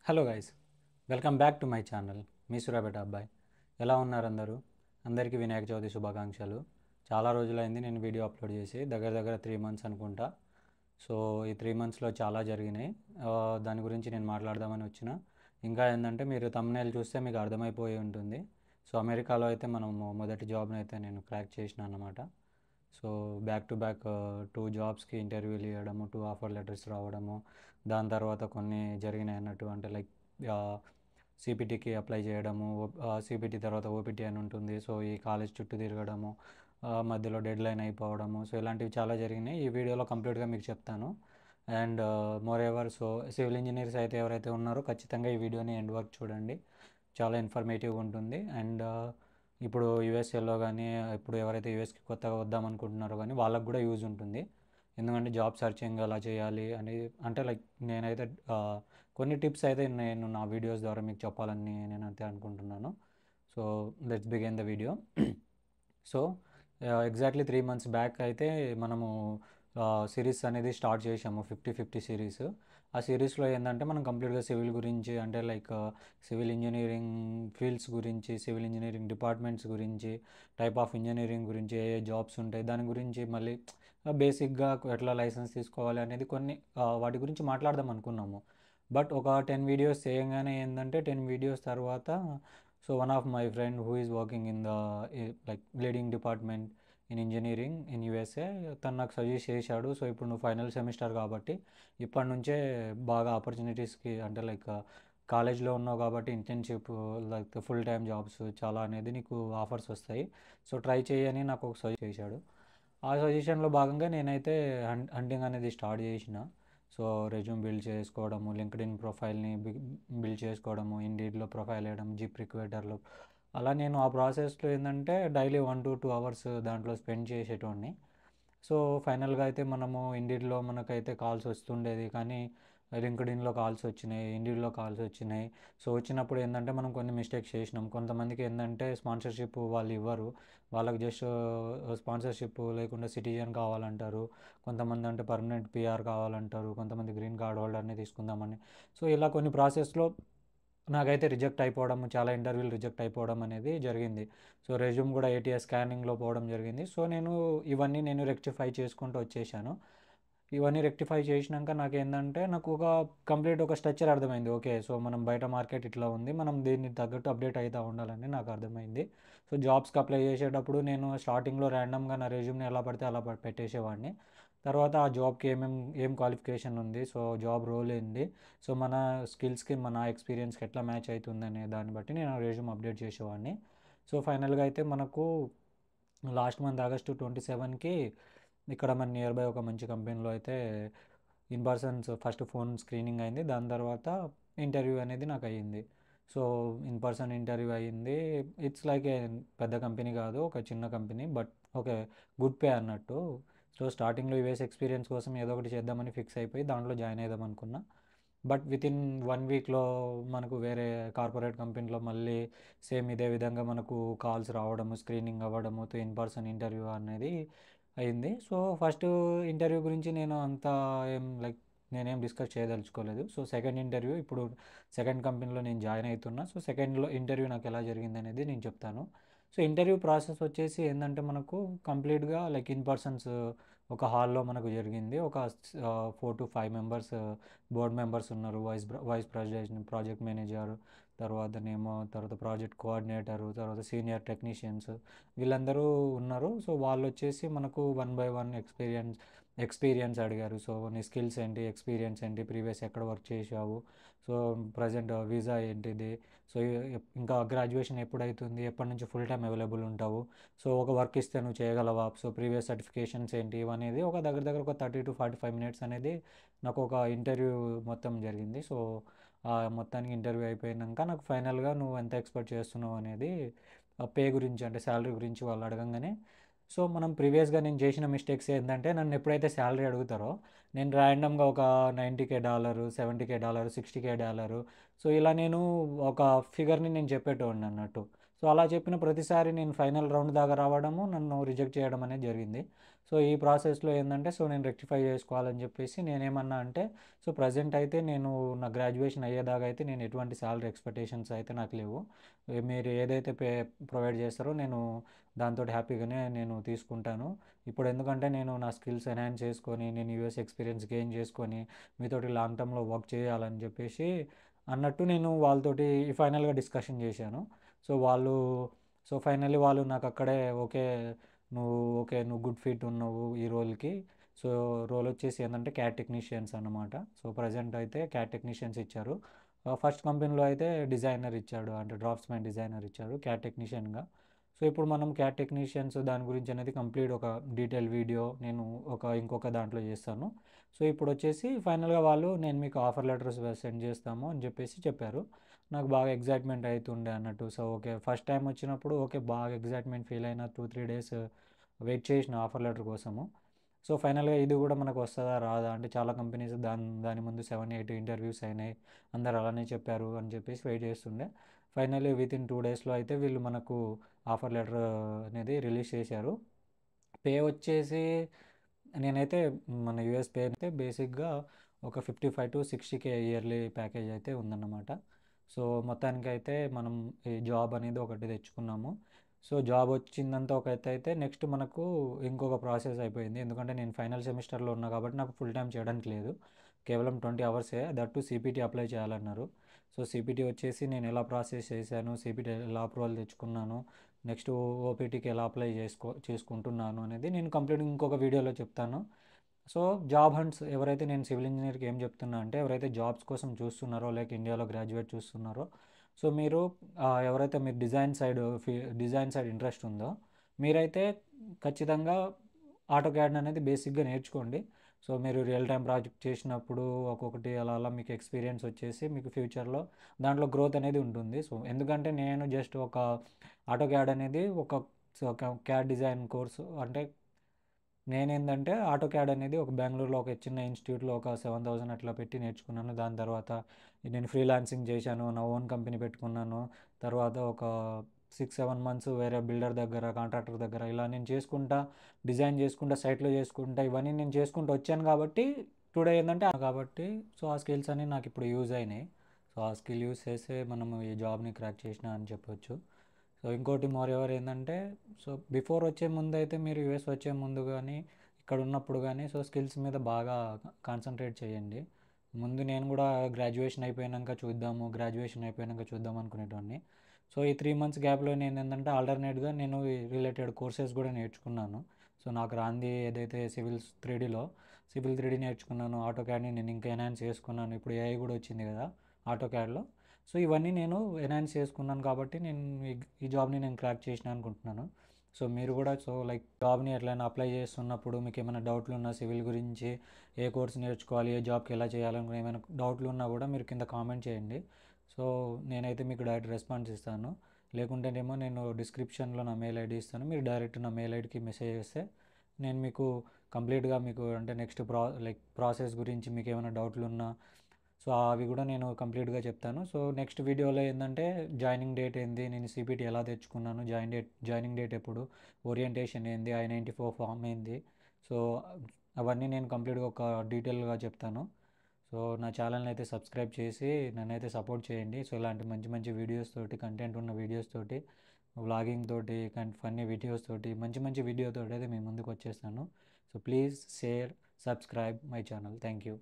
Hello guys, welcome back to my channel. మీ సురాబేట అబ్బాయి. ఎలా ఉన్నారు అందరూ? అందరికీ వినాయక చవితి శుభాకాంక్షలు. చాలా రోజులైంది నేను వీడియో అప్లోడ్ చేసి, దగ్గర దగ్గర 3 మంత్స్ అనుకుంటా. సో ఈ 3 మంత్స్లో చాలా జరిగినాయి. దాని గురించి నేను మాట్లాడదామని వచ్చిన. ఇంకా ఏంటంటే, మీరు thumbnail చూస్తే మీకు అర్థమైపోయి ఉంటుంది. సో అమెరికాలో అయితే మనము మొదటి జాబ్ని అయితే నేను క్రాక్ చేసిన అన్నమాట. సో బ్యాక్ టు బ్యాక్ 2 జాబ్స్కి ఇంటర్వ్యూలు ఇవ్వడము, 2 ఆఫర్ లెటర్స్ రావడము, దాని తర్వాత కొన్ని జరిగినాయి అన్నట్టు. అంటే లైక్ సిపిటీకి అప్లై చేయడము, సిపిటీ తర్వాత ఓపీటీ అని ఉంటుంది. సో ఈ కాలేజ్ చుట్టూ తిరగడము, మధ్యలో డెడ్ లైన్ అయిపోవడము, సో ఇలాంటివి చాలా జరిగినాయి. ఈ వీడియోలో కంప్లీట్గా మీకు చెప్తాను. And more ever, so civil engineers అయితే ఎవరైతే ఉన్నారో ఖచ్చితంగా ఈ వీడియోని ఎండ్ వరకు చూడండి. చాలా ఇన్ఫర్మేటివ్గా ఉంటుంది. అండ్ ఇప్పుడు యూఎస్ఏలో కానీ, ఇప్పుడు ఎవరైతే యూఎస్కి కొత్తగా వద్దాం అనుకుంటున్నారో కానీ వాళ్ళకు కూడా యూజ్ ఉంటుంది. ఎందుకంటే జాబ్ సర్చింగ్ ఎలా చేయాలి అని, అంటే లైక్ నేనైతే కొన్ని టిప్స్ అయితే నేను నా వీడియోస్ ద్వారా మీకు చెప్పాలని నేనైతే అనుకుంటున్నాను. So let's begin the video. So exactly 3 months back అయితే మనము సిరీస్ అనేది స్టార్ట్ చేసాము, 50-50 సిరీస్. ఆ సిరీస్లో ఏంటంటే మనం కంప్లీట్గా సివిల్ గురించి, అంటే లైక్ సివిల్ ఇంజనీరింగ్ ఫీల్డ్స్ గురించి, సివిల్ ఇంజనీరింగ్ డిపార్ట్మెంట్స్ గురించి, టైప్ ఆఫ్ ఇంజనీరింగ్ గురించి, ఏ ఏ జాబ్స్ ఉంటాయి దాని గురించి, మళ్ళీ బేసిక్గా ఎట్లా లైసెన్స్ తీసుకోవాలి అనేది కొన్ని వాటి గురించి మాట్లాడదాం అనుకున్నాము. బట్ ఒక 10 వీడియోస్ చేయగానే ఏంటంటే, 10 వీడియోస్ తర్వాత so one of my friend who is working in the like leading department in engineering in USA, తను నాకు సజెస్ట్ చేశాడు. సో ఇప్పుడు నువ్వు ఫైనల్ సెమిస్టర్ కాబట్టి ఇప్పటి నుంచే బాగా ఆపర్చునిటీస్కి, అంటే లైక్ కాలేజ్లో ఉన్నావు కాబట్టి internship, like full time jobs చాలా అనేది నీకు ఆఫర్స్ వస్తాయి. సో ట్రై చేయని నాకు ఒక సజెస్ట్ చేశాడు. ఆ సజెషన్లో భాగంగా నేనైతే హంటింగ్ అనేది స్టార్ట్ చేసిన. సో రెజ్యూమ్ బిల్డ్ చేసుకోవడము, లింక్డ్ఇన్ ప్రొఫైల్ని బిల్డ్ చేసుకోవడము, ఇండీడ్లో ప్రొఫైల్ వేయడం, జిప్ రిక్రూటర్లో, అలా నేను ఆ ప్రాసెస్లో ఏంటంటే డైలీ 1 to 2 hours దాంట్లో స్పెండ్ చేసేటోడిని. సో ఫైనల్గా అయితే మనము ఇండీడ్లో మనకైతే కాల్స్ వస్తుండేది, కానీ లింక్డ్ఇన్లో కాల్స్ వచ్చినాయి, ఇండీడ్లో కాల్స్ వచ్చినాయి. సో వచ్చినప్పుడు ఏంటంటే మనం కొన్ని మిస్టేక్స్ చేసినాం. కొంతమందికి ఏంటంటే స్పాన్సర్షిప్ వాళ్ళు ఇవ్వరు, వాళ్ళకి జస్ట్ స్పాన్సర్షిప్ లేకుండా సిటిజన్ కావాలంటారు. కొంతమంది అంటే పర్మనెంట్ పిఆర్ కావాలంటారు, కొంతమంది గ్రీన్ కార్డ్ హోల్డర్ని తీసుకుందామని. సో ఇలా కొన్ని ప్రాసెస్లో నాకైతే రిజెక్ట్ అయిపోవడం, చాలా ఇంటర్వ్యూలు రిజెక్ట్ అయిపోవడం అనేది జరిగింది. సో రెజ్యూమ్ కూడా ఏటీఎస్ స్కానింగ్లో పోవడం జరిగింది. సో ఇవన్నీ నేను రెక్టిఫై చేసుకుంటూ వచ్చేసాను. ఇవన్నీ రెక్టిఫై చేసినాక నాకేంటంటే, నాకు ఒక స్ట్రక్చర్ అర్థమైంది. ఓకే, సో మనం బయట మార్కెట్ ఇట్లా ఉంది, మనం దీన్ని తగ్గట్టు అప్డేట్ అవుతూ ఉండాలని నాకు అర్థమైంది. సో జాబ్స్కి అప్లై చేసేటప్పుడు నేను స్టార్టింగ్లో ర్యాండమ్గా నా రెజ్యూమ్ని ఎలా పడితే అలా పెట్టేసేవాడిని. తర్వాత ఆ జాబ్కి ఏం క్వాలిఫికేషన్ ఉంది, సో జాబ్ రోల్ ఏంది, సో మన స్కిల్స్కి మన ఎక్స్పీరియన్స్కి ఎట్లా మ్యాచ్ అవుతుందనే దాన్ని బట్టి నేను రెజ్యూమ్ అప్డేట్ చేసేవాడిని. సో ఫైనల్గా అయితే మనకు లాస్ట్ మంత్ August 27కి ఇక్కడ మన నియర్ బై ఒక మంచి కంపెనీలో అయితే in persons first phone screening అయింది. దాని తర్వాత ఇంటర్వ్యూ అనేది నాకు అయ్యింది. సో ఇన్ పర్సన్ ఇంటర్వ్యూ అయ్యింది. ఇట్స్ లైక్ ఏ పెద్ద కంపెనీ కాదు, ఒక చిన్న company, but okay, good pay అన్నట్టు. సో స్టార్టింగ్లో యూఎస్ ఎక్స్పీరియన్స్ కోసం ఏదో ఒకటి చేద్దామని ఫిక్స్ అయిపోయి దాంట్లో జాయిన్ అవుదాం అనుకున్నా. బట్ వితిన్ 1 వీక్లో మనకు వేరే కార్పొరేట్ కంపెనీలో మళ్ళీ సేమ్ ఇదే విధంగా మనకు కాల్స్ రావడము, స్క్రీనింగ్ అవ్వడము, ఇన్ పర్సన్ ఇంటర్వ్యూ అనేది అయింది. సో ఫస్ట్ ఇంటర్వ్యూ గురించి నేను అంత ఏం లైక్ నేనేం డిస్కస్ చేయదలుచుకోలేదు. సో సెకండ్ ఇంటర్వ్యూ, ఇప్పుడు సెకండ్ కంపెనీలో నేను జాయిన్ అవుతున్నా. సో సెకండ్లో ఇంటర్వ్యూ నాకు ఎలా జరిగింది అనేది నేను చెప్తాను. సో ఇంటర్వ్యూ ప్రాసెస్ వచ్చేసి ఏంటంటే, మనకు కంప్లీట్గా లైక్ ఇన్ పర్సన్స్ ఒక హాల్లో మనకు జరిగింది. ఒక 4 to 5 మెంబర్స్ బోర్డ్ మెంబర్స్ ఉన్నారు. వైస్ ప్రెసిడెంట్, ప్రాజెక్ట్ మేనేజర్, తర్వాత ప్రాజెక్ట్ కోఆర్డినేటరు, తర్వాత సీనియర్ టెక్నీషియన్స్, వీళ్ళందరూ ఉన్నారు. సో వాళ్ళు వచ్చేసి మనకు 1 by 1 ఎక్స్పీరియన్స్ అడిగారు. సో నీ స్కిల్స్ ఏంటి, ఎక్స్పీరియన్స్ ఏంటి, ప్రీవియస్ ఎక్కడ వర్క్ చేసావు, సో ప్రజెంట్ వీసా ఏంటిది, సో ఇంకా గ్రాడ్యుయేషన్ ఎప్పుడైతుంది, ఎప్పటి నుంచి ఫుల్ టైం అవైలబుల్ ఉంటావు, సో ఒక వర్క్ ఇస్తే నువ్వు చేయగలవా, సో ప్రీవియస్ సర్టిఫికేషన్స్ ఏంటి, ఇవనేది ఒక దగ్గర దగ్గర ఒక 30 to 45 minutes అనేది నాకు ఒక ఇంటర్వ్యూ మొత్తం జరిగింది. సో మొత్తానికి ఇంటర్వ్యూ అయిపోయినాక నాకు ఫైనల్గా నువ్వు ఎంత ఎక్స్పెక్ట్ చేస్తున్నావు అనేది, పే గురించి అంటే శాలరీ గురించి వాళ్ళు అడగంగానే, సో మనం ప్రీవియస్గా నేను చేసిన మిస్టేక్స్ ఏంటంటే, నన్ను ఎప్పుడైతే శాలరీ అడుగుతారో నేను ర్యాండమ్గా ఒక $90K, $70K, $60K, సో ఇలా నేను ఒక ఫిగర్ని నేను చెప్పేటోడిని అన్నట్టు. సో అలా చెప్పిన ప్రతిసారి నేను ఫైనల్ రౌండ్ దాకా రావడము, నన్ను రిజెక్ట్ చేయడం అనేది జరిగింది. సో ఈ ప్రాసెస్లో ఏంటంటే సో నేను రెక్టిఫై చేసుకోవాలని చెప్పేసి నేనేమన్నా అంటే సో ప్రజెంట్ అయితే నేను నా గ్రాడ్యుయేషన్ అయ్యేదాకా అయితే నేను ఎటువంటి శాలరీ ఎక్స్పెక్టేషన్స్ అయితే నాకు లేవు. మీరు ఏదైతే ప్రొవైడ్ చేస్తారో నేను దాంతో హ్యాపీగానే నేను తీసుకుంటాను. ఇప్పుడు ఎందుకంటే నేను నా స్కిల్స్ ఎన్హాన్స్ చేసుకొని నేను యూఎస్ ఎక్స్పీరియన్స్ గెయిన్ చేసుకొని మీతోటి లాంగ్ టర్మ్లో వర్క్ చేయాలని చెప్పేసి అన్నట్టు నేను వాళ్ళతోటి ఫైనల్గా డిస్కషన్ చేశాను. సో వాళ్ళు సో ఫైనల్లీ వాళ్ళు నాకు అక్కడే నువ్వు గుడ్ ఫిట్ ఉన్నావు ఈ రోల్కి. సో రోల్ వచ్చేసి ఏంటంటే క్యాట్ టెక్నీషియన్స్ అన్నమాట. సో ప్రజెంట్ అయితే క్యాట్ టెక్నీషియన్స్ ఇచ్చారు. ఫస్ట్ కంపెనీలో అయితే డిజైనర్ ఇచ్చాడు, అంటే డ్రాఫ్ట్స్మెన్ డిజైనర్ ఇచ్చాడు క్యాట్ టెక్నీషియన్గా. సో ఇప్పుడు మనం క్యాట్ టెక్నీషియన్స్ దాని గురించి అనేది కంప్లీట్ ఒక డీటెయిల్ వీడియో నేను ఇంకొక దాంట్లో చేస్తాను. సో ఇప్పుడు వచ్చేసి ఫైనల్గా వాళ్ళు నేను మీకు ఆఫర్ లెటర్స్ సెండ్ చేస్తాము అని చెప్పేసి చెప్పారు. నాకు బాగా ఎగ్జైట్మెంట్ అవుతుండే అన్నట్టు. సో ఓకే, ఫస్ట్ టైం వచ్చినప్పుడు ఓకే బాగా ఎగ్జైట్మెంట్ ఫీల్ అయిన 2-3 డేస్ వెయిట్ చేసిన ఆఫర్ లెటర్ కోసము. సో ఫైనల్గా ఇది కూడా మనకు వస్తుందా రాదా అంటే చాలా కంపెనీస్ దాని ముందు 7-8 ఇంటర్వ్యూస్ అయినాయి, అందరు అలానే చెప్పారు అని చెప్పేసి వెయిట్ చేస్తుండే. ఫైనల్లీ వితిన్ 2 డేస్లో అయితే వీళ్ళు మనకు ఆఫర్ లెటర్ అనేది రిలీజ్ చేశారు. పే వచ్చేసి నేనైతే మన యూఎస్ పే అయితే బేసిక్గా ఒక 55-60K ఇయర్లీ ప్యాకేజ్ అయితే ఉందన్నమాట. సో మొత్తానికైతే మనం ఈ జాబ్ అనేది ఒకటి తెచ్చుకున్నాము. సో జాబ్ వచ్చిందంతా ఒక ఎత్తు అయితే నెక్స్ట్ మనకు ఇంకొక ప్రాసెస్ అయిపోయింది. ఎందుకంటే నేను ఫైనల్ సెమిస్టర్లో ఉన్నా కాబట్టి నాకు ఫుల్ టైం చేయడానికి లేదు, కేవలం 20 అవర్సే. దట్టు సిపిటీ అప్లై చేయాలన్నారు. సో సిపిటీ వచ్చేసి నేను ఎలా ప్రాసెస్ చేశాను, సిపిటీ ఎలా అప్రూవల్ తెచ్చుకున్నాను, నెక్స్ట్ ఓపీటీకి ఎలా అప్లై చేసుకుంటున్నాను అనేది నేను కంప్లీట్గా ఇంకొక వీడియోలో చెప్తాను. సో జాబ్ హంట్స్ ఎవరైతే నేను సివిల్ ఇంజనీర్కి ఏం చెప్తున్నా అంటే ఎవరైతే జాబ్స్ కోసం చూస్తున్నారో లైక్ ఇండియాలో గ్రాడ్యుయేట్ చూస్తున్నారో సో మీరు ఎవరైతే మీరు డిజైన్ సైడ్ ఇంట్రెస్ట్ ఉందో మీరైతే ఖచ్చితంగా ఆటో క్యాడ్ అనేది బేసిక్గా నేర్చుకోండి. సో మీరు రియల్ టైం ప్రాజెక్ట్ చేసినప్పుడు ఒక్కొక్కటి అలా అలా మీకు ఎక్స్పీరియన్స్ వచ్చేసి మీకు ఫ్యూచర్లో దాంట్లో గ్రోత్ అనేది ఉంటుంది. సో ఎందుకంటే నేను జస్ట్ ఒక ఆటో క్యాడ్ అనేది ఒక క్యాడ్ డిజైన్ కోర్సు అంటే నేనేందంటే ఆటో క్యాడ్ అనేది ఒక బెంగళూరులో ఒక చిన్న ఇన్స్టిట్యూట్లో ఒక 7,000 అట్లా పెట్టి నేర్చుకున్నాను. దాని తర్వాత నేను ఫ్రీలాన్సింగ్ చేశాను, నా ఓన్ కంపెనీ పెట్టుకున్నాను. తర్వాత ఒక 6-7 మంత్స్ వేరే బిల్డర్ దగ్గర, కాంట్రాక్టర్ దగ్గర ఇలా నేను డిజైన్ చేసుకుంటా, సైట్లో చేసుకుంటా ఇవన్నీ నేను చేసుకుంటూ వచ్చాను కాబట్టి టుడే ఏంటంటే కాబట్టి సో ఆ స్కిల్స్ అన్నీ నాకు ఇప్పుడు యూజ్ అయినాయి. సో ఆ స్కిల్ యూజ్ చేసే మనము ఈ జాబ్ని క్రాక్ చేసిన అని చెప్పొచ్చు. సో ఇంకోటి మోర్ ఎవర్ ఏంటంటే సో బిఫోర్ వచ్చే ముందు అయితే మీరు యూఎస్ వచ్చే ముందు కానీ ఇక్కడ ఉన్నప్పుడు కానీ సో స్కిల్స్ మీద బాగా కాన్సన్ట్రేట్ చేయండి. ముందు నేను కూడా గ్రాడ్యుయేషన్ అయిపోయాక చూద్దాం అనుకునేటోడిని. సో ఈ 3 మంత్స్ గ్యాప్లో నేను ఏంటంటే ఆల్టర్నేట్గా నేను రిలేటెడ్ కోర్సెస్ కూడా నేర్చుకున్నాను. సో నాకు రాంది ఏదైతే సివిల్ 3D నేర్చుకున్నాను, ఆటో క్యాడ్ని నేను ఇంకా ఎన్హాన్స్ చేసుకున్నాను. ఇప్పుడు ఏఐ కూడా వచ్చింది కదా ఆటో క్యాడ్లో. సో ఇవన్నీ నేను ఎన్హాన్స్ చేసుకున్నాను కాబట్టి నేను ఈ జాబ్ని నేను క్రాక్ చేసిన అనుకుంటున్నాను. సో మీరు కూడా సో లైక్ జాబ్ని ఎట్లయినా అప్లై చేస్తున్నప్పుడు మీకు ఏమైనా డౌట్లు ఉన్నా సివిల్ గురించి ఏ కోర్స్ నేర్చుకోవాలి, ఏ జాబ్కి ఎలా చేయాలనుకుని ఏమైనా డౌట్లు ఉన్నా కూడా మీరు కింద కామెంట్ చేయండి. సో నేనైతే మీకు డైరెక్ట్ రెస్పాన్స్ ఇస్తాను. లేకుంటేనేమో నేను డిస్క్రిప్షన్లో నా మెయిల్ ఐడి ఇస్తాను, మీరు డైరెక్ట్ నా మెయిల్ ఐడికి మెసేజ్ చేస్తే నేను మీకు కంప్లీట్గా మీకు అంటే నెక్స్ట్ ప్రాసెస్ గురించి మీకు ఏమైనా డౌట్లు ఉన్నా సో అవి కూడా నేను కంప్లీట్గా చెప్తాను. సో నెక్స్ట్ వీడియోలో ఏంటంటే జాయినింగ్ డేట్ ఏంది, నేను సిపిటీ ఎలా తెచ్చుకున్నాను, జాయినింగ్ డేట్ ఎప్పుడు, ఓరియంటేషన్ ఏంది, I-94 ఫామ్ ఏంది, సో అవన్నీ నేను కంప్లీట్గా ఒక డీటెయిల్గా చెప్తాను. సో నా ఛానల్ని అయితే సబ్స్క్రైబ్ చేసి నన్నైతే సపోర్ట్ చేయండి. సో ఇలాంటి మంచి మంచి వీడియోస్ తోటి, కంటెంట్ ఉన్న వీడియోస్ తోటి, వ్లాగింగ్ తోటి, ఫన్నీ వీడియోస్ తోటి, మంచి మంచి వీడియోతో అయితే మీ ముందుకు వచ్చేస్తాను. So please share, subscribe my channel. Thank you.